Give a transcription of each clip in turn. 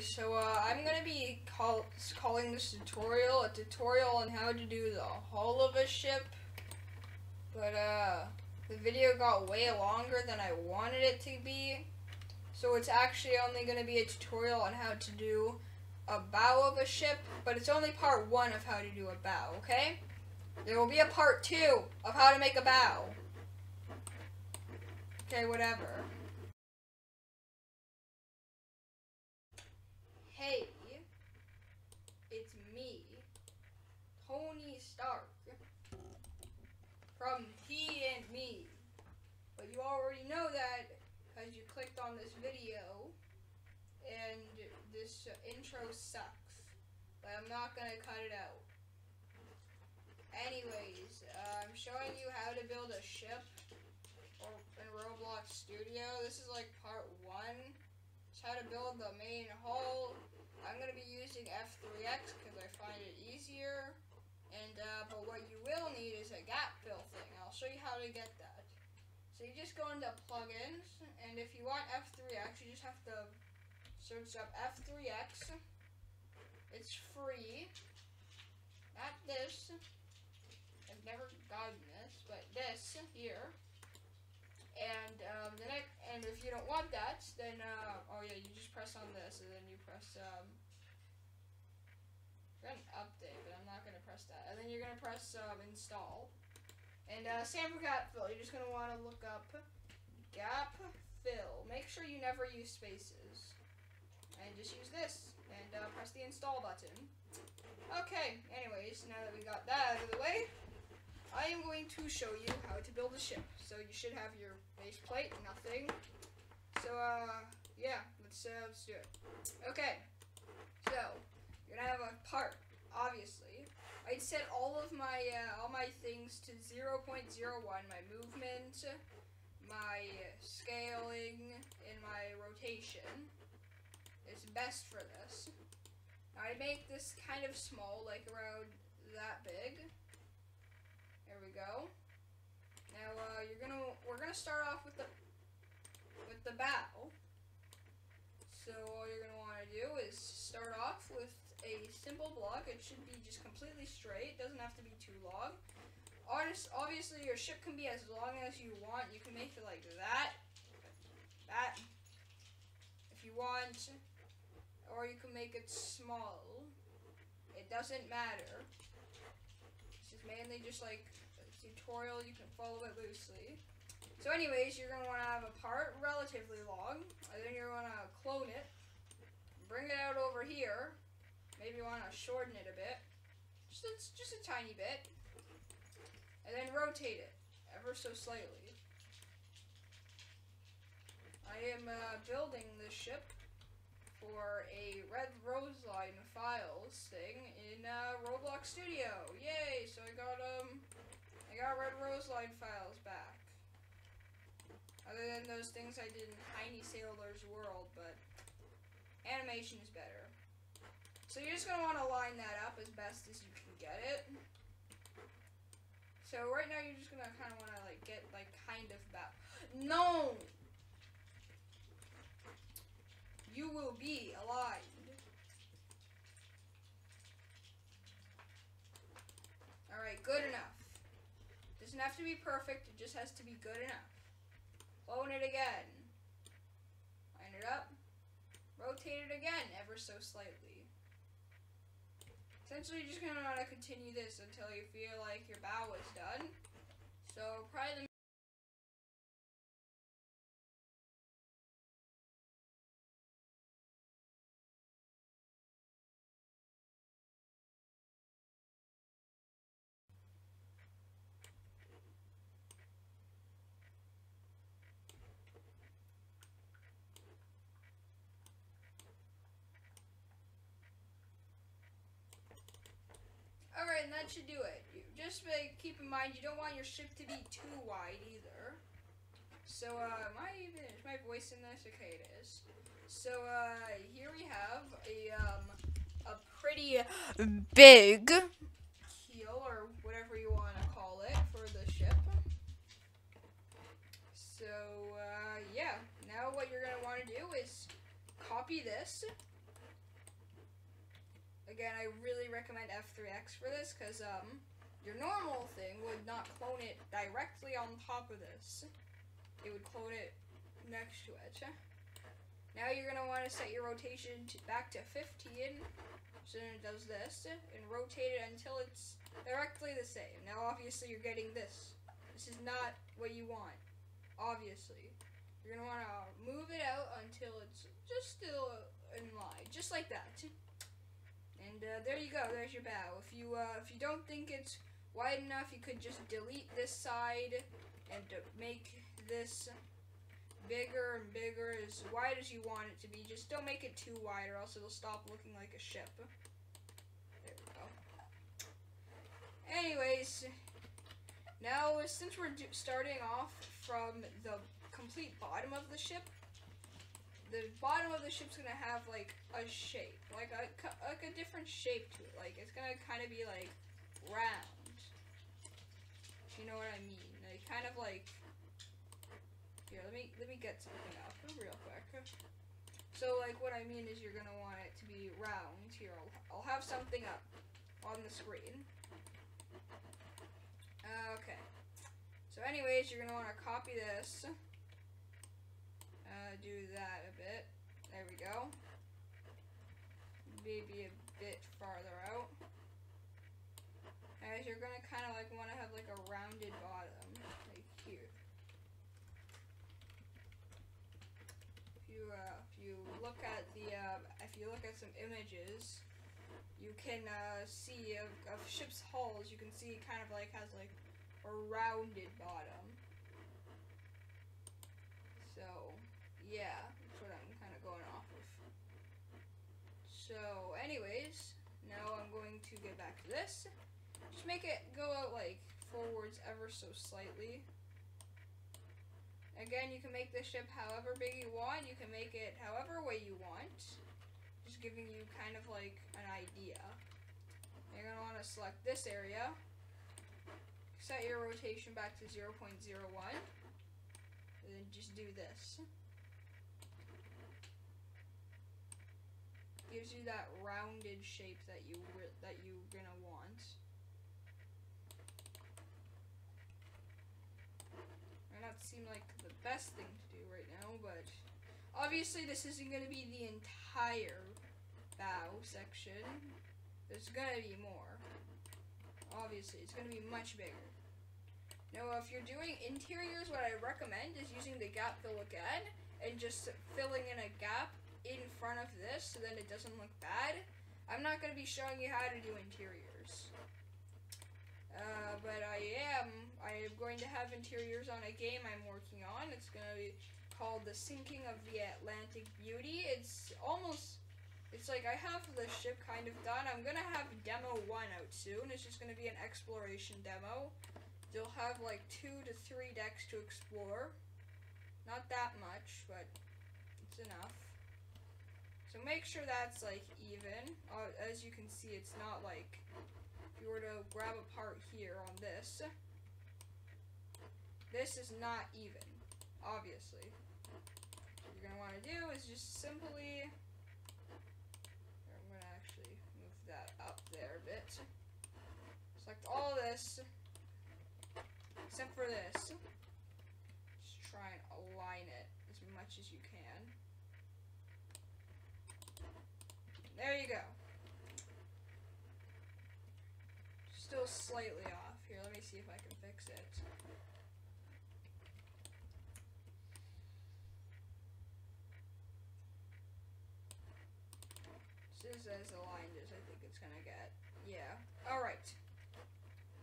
so I'm gonna be calling this tutorial a tutorial on how to do the hull of a ship, but the video got way longer than I wanted it to be, so it's actually only gonna be a tutorial on how to do a bow of a ship, but it's only part 1 of how to do a bow, okay? There will be a part 2 of how to make a bow. Okay, whatever. Hey, it's me, Tony Stark, from He and Me. But you already know that because you clicked on this video, and this intro sucks, but I'm not gonna cut it out. Anyways, I'm showing you how to build a ship in Roblox Studio. This is like part 1. It's how to build the main hull. I'm going to be using F3X because I find it easier. And but what you will need is a gap fill thing. I'll show you how to get that. So you just go into plugins, and if you want F3X, you just have to search up F3X. It's free. Not this. I've never gotten this, but this here. And and if you don't want that, then oh yeah, you just press on this, and then you press an update, but I'm not gonna press that. And then you're gonna press install. And same for gap fill. You're just gonna want to look up gap fill. Make sure you never use spaces, and just use this, and press the install button. Okay. Anyways, now that we got that out of the way, I am going to show you how to build a ship. So you should have your base plate, nothing. So yeah, let's do it. Okay, so you're gonna have a part, obviously. I'd set all my things to 0.01. My movement, my scaling, and my rotation is best for this. Now I make this kind of small, like around that big. There we go. Now we're gonna start off with the bow. So all you're gonna want to do is start off with a simple block. It should be just completely straight. It doesn't have to be too long. Obviously your ship can be as long as you want. You can make it like that, if you want, or you can make it small. It doesn't matter. This is mainly just like tutorial, you can follow it loosely. So anyways, you're going to want to have a part relatively long, and then you're going to clone it, bring it out over here, maybe you want to shorten it a bit, just a tiny bit, and then rotate it ever so slightly. I am building this ship for a red rose line files thing in Roblox Studio. Yay! So I got red rose line files back. Other than those things I did in Tiny Sailor's World, but animation is better. So you're just gonna want to line that up as best as you can get it. So right now you're just gonna kind of want to like get like kind of bow. No! You will be aligned. Alright, good enough. Doesn't have to be perfect, it just has to be good enough. Clone it again. Line it up. Rotate it again, ever so slightly. Essentially, you're just going to want to continue this until you feel like your bow is done. So, probably the Alright, and that should do it. Just keep in mind, you don't want your ship to be too wide either. So, is my voice in this? Okay, it is. So, here we have a pretty big keel, or whatever you want to call it, for the ship. So, yeah. Now what you're going to want to do is copy this, Again, I really recommend F3X for this, because your normal thing would not clone it directly on top of this. It would clone it next to it. Now you're going to want to set your rotation back to 15, so then it does this, and rotate it until it's directly the same. Now obviously you're getting this. This is not what you want, obviously. You're going to want to move it out until it's just still in line, just like that. And there you go, there's your bow. If you don't think it's wide enough, you could just delete this side and make this bigger and bigger, as wide as you want it to be. Just don't make it too wide, or else it'll stop looking like a ship. There we go. Anyways, now since we're starting off from the complete bottom of the ship, the bottom of the ship's gonna have like a shape, like a different shape to it. Like it's gonna kind of be like round. If you know what I mean? Like kind of like. Here, let me get something up real quick. So like what I mean is you're gonna want it to be round. Here, I'll have something up on the screen. Okay. So anyways, you're gonna want to copy this. Do that a bit. There we go. Maybe a bit farther out. As you're gonna kind of like want to have like a rounded bottom, like here. If you look at some images, you can see of ships' hulls. You can see it kind of like has like a rounded bottom. So yeah, that's what I'm kind of going off of. So anyways, now I'm going to get back to this. Just make it go out like forwards ever so slightly. Again, you can make the ship however big you want. You can make it however way you want. Just giving you kind of like an idea. You're going to want to select this area. Set your rotation back to 0.01. And then just do this. Gives you that rounded shape that you're going to want. Might not seem like the best thing to do right now, but obviously this isn't going to be the entire bow section. There's going to be more. Obviously, it's going to be much bigger. Now, if you're doing interiors, what I recommend is using the gap fill again and just filling in a gap in front of this so then it doesn't look bad. I'm not going to be showing you how to do interiors. But I am going to have interiors on a game I'm working on. It's going to be called The Sinking of the Atlantic Beauty. It's like I have the ship kind of done. I'm going to have demo 1 out soon. It's just going to be an exploration demo. You'll have like 2 to 3 decks to explore. Not that much, but it's enough. So make sure that's like even. As you can see, it's not like, if you were to grab a part here on this is not even, obviously. What you're going to want to do is just simply, I'm going to actually move that up there a bit. Select all this, except for this. Just try and align it as much as you can. There you go. Still slightly off. Here, let me see if I can fix it. This is as aligned as I think it's gonna get. Yeah. Alright.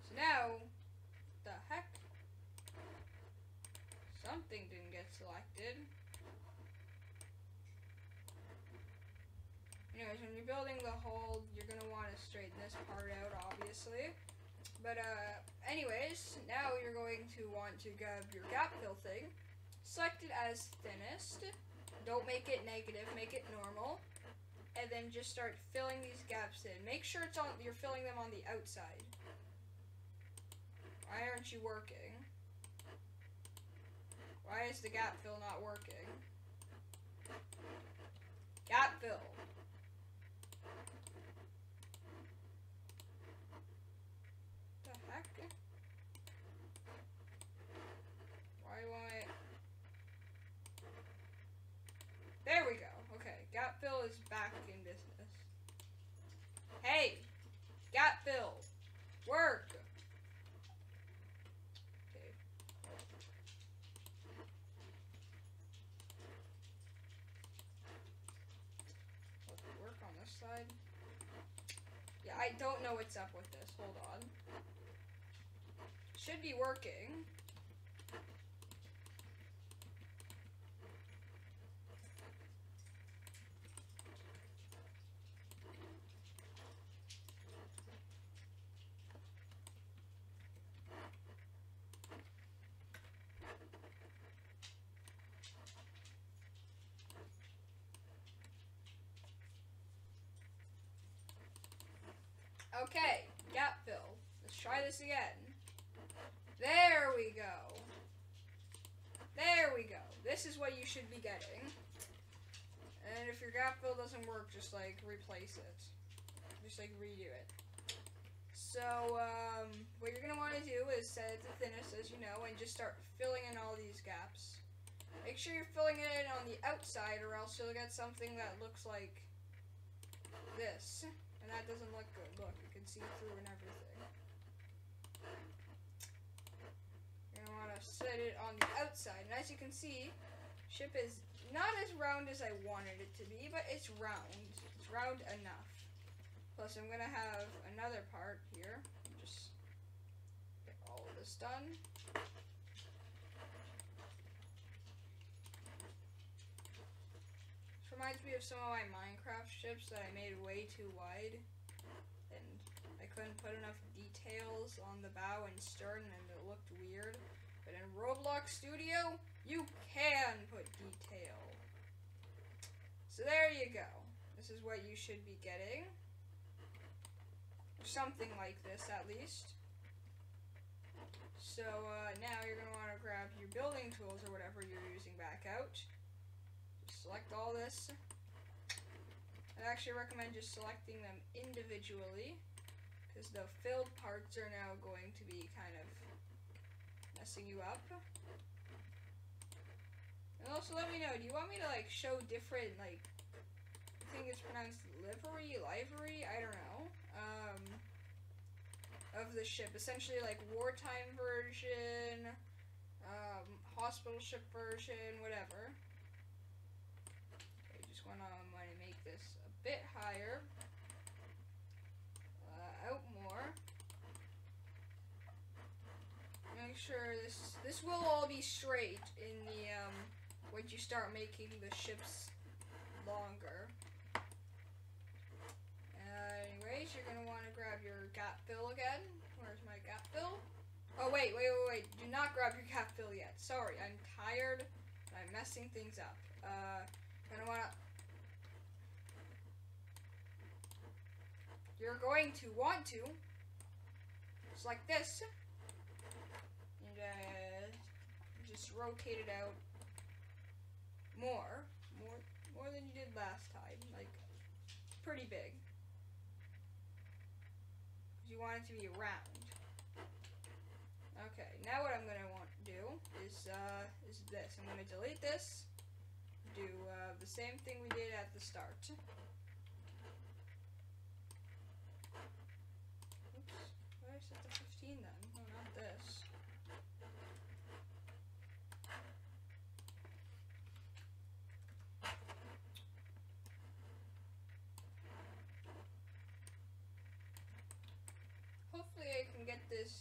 So now, the heck? Something didn't get selected. Anyways, when you're building the hull, you're going to want to straighten this part out, obviously. But, anyways, now you're going to want to grab your gap fill thing. Select it as thinnest. Don't make it negative, make it normal. And then just start filling these gaps in. Make sure you're filling them on the outside. Why aren't you working? Why is the gap fill not working? Gap fill. Hey! Gap fill! Work! Okay. Work on this side. Yeah, I don't know what's up with this. Hold on. Should be working. Okay, gap fill. Let's try this again. There we go. There we go. This is what you should be getting. And if your gap fill doesn't work, just like replace it. Just like redo it. So, what you're gonna want to do is set it to thinnest, as you know, and just start filling in all these gaps. Make sure you're filling it in on the outside, or else you'll get something that looks like this. And that doesn't look good. Look, you can see through and everything. You're gonna want to set it on the outside. And as you can see, ship is not as round as I wanted it to be, but it's round. It's round enough. Plus, I'm gonna have another part here. Just get all of this done. Reminds me of some of my Minecraft ships that I made way too wide, and I couldn't put enough details on the bow and stern, and it looked weird. But in Roblox Studio, you can put detail. So there you go. This is what you should be getting. Or something like this, at least. So now you're going to want to grab your building tools or whatever you're using back out. Select all this. I actually recommend just selecting them individually, because the filled parts are now going to be kind of messing you up. And also let me know, do you want me to like show different, like, I think it's pronounced livery, I don't know, of the ship. Essentially like wartime version, hospital ship version, whatever. Want to make this a bit higher, out more. Make sure this will all be straight in the once you start making the ships longer. Anyways, you're gonna want to grab your gap fill again. Where's my gap fill? Oh wait! Do not grab your gap fill yet. Sorry, I'm tired. And I'm messing things up. You're going to want to, just like this, and just rotate it out more than you did last time, like pretty big. You want it to be round. Okay, now what I'm gonna want to do is this. I'm gonna delete this. Do the same thing we did at the start. I set the 15 then. No, not this. Hopefully I can get this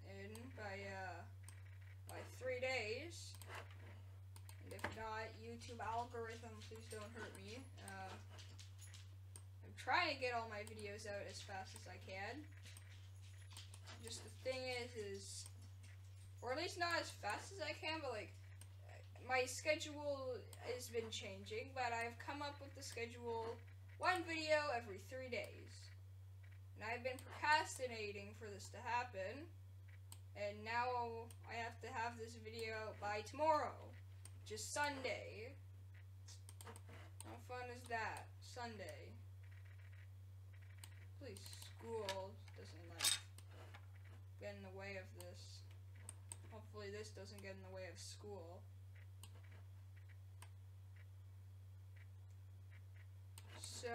in by 3 days. And if not, YouTube algorithm, please don't hurt me. I'm trying to get all my videos out as fast as I can. Just the thing is, or at least not as fast as I can, but like, my schedule has been changing, but I've come up with the schedule, 1 video every 3 days. And I've been procrastinating for this to happen, and now I have to have this video out by tomorrow, which is Sunday. How fun is that? Sunday. Please, school doesn't like get in the way of this. Hopefully this doesn't get in the way of school. So,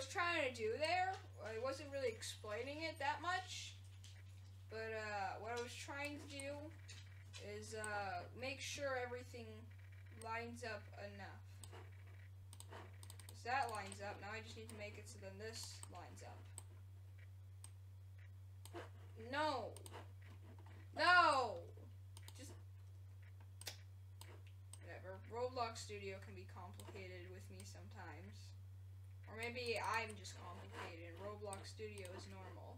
was trying to do there, I wasn't really explaining it that much, but what I was trying to do is make sure everything lines up enough. So that lines up. Now I just need to make it so then this lines up. No! No! Just... whatever. Roblox Studio can be complicated with me sometimes. Or maybe I'm just complicated and Roblox Studio is normal.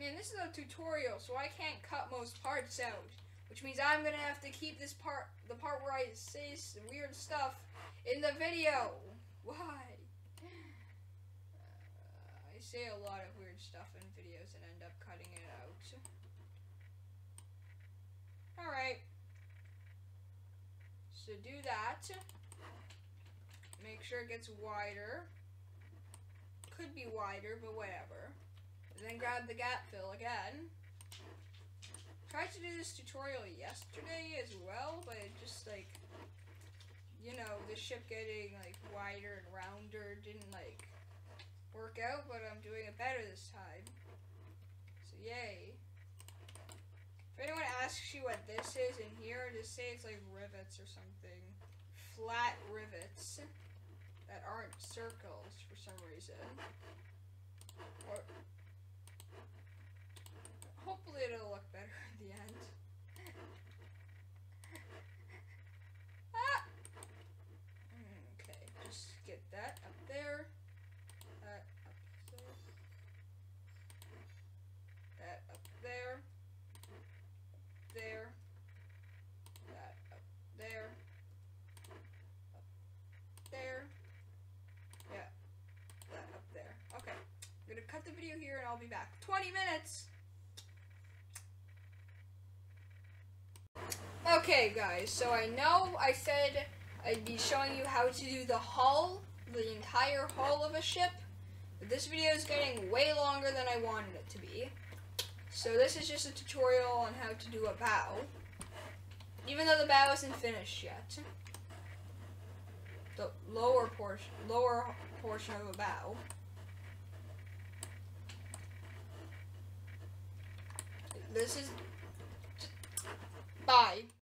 Man, this is a tutorial, so I can't cut most parts out. Which means I'm gonna have to keep this part, the part where I say some weird stuff, in the video. Why? I say a lot of weird stuff in videos and end up cutting it out. Alright. So do that. Make sure it gets wider. Could be wider, but whatever. And then grab the gap fill again. Tried to do this tutorial yesterday as well, but it just like, you know, the ship getting like wider and rounder didn't like work out, but I'm doing it better this time. So yay. If anyone asks you what this is in here, just say it's like rivets or something. Flat rivets that aren't circles for some reason. Or hopefully it'll look better in the end. Ah! Okay, just get that up there. That up there. That up there. Up there. That up there. Up there. Yeah. That up there. Okay. I'm gonna cut the video here and I'll be back. 20 minutes! Okay guys, so I know I said I'd be showing you how to do the hull, the entire hull of a ship, but this video is getting way longer than I wanted it to be. So this is just a tutorial on how to do a bow, even though the bow isn't finished yet. The lower portion of a bow. This is... bye.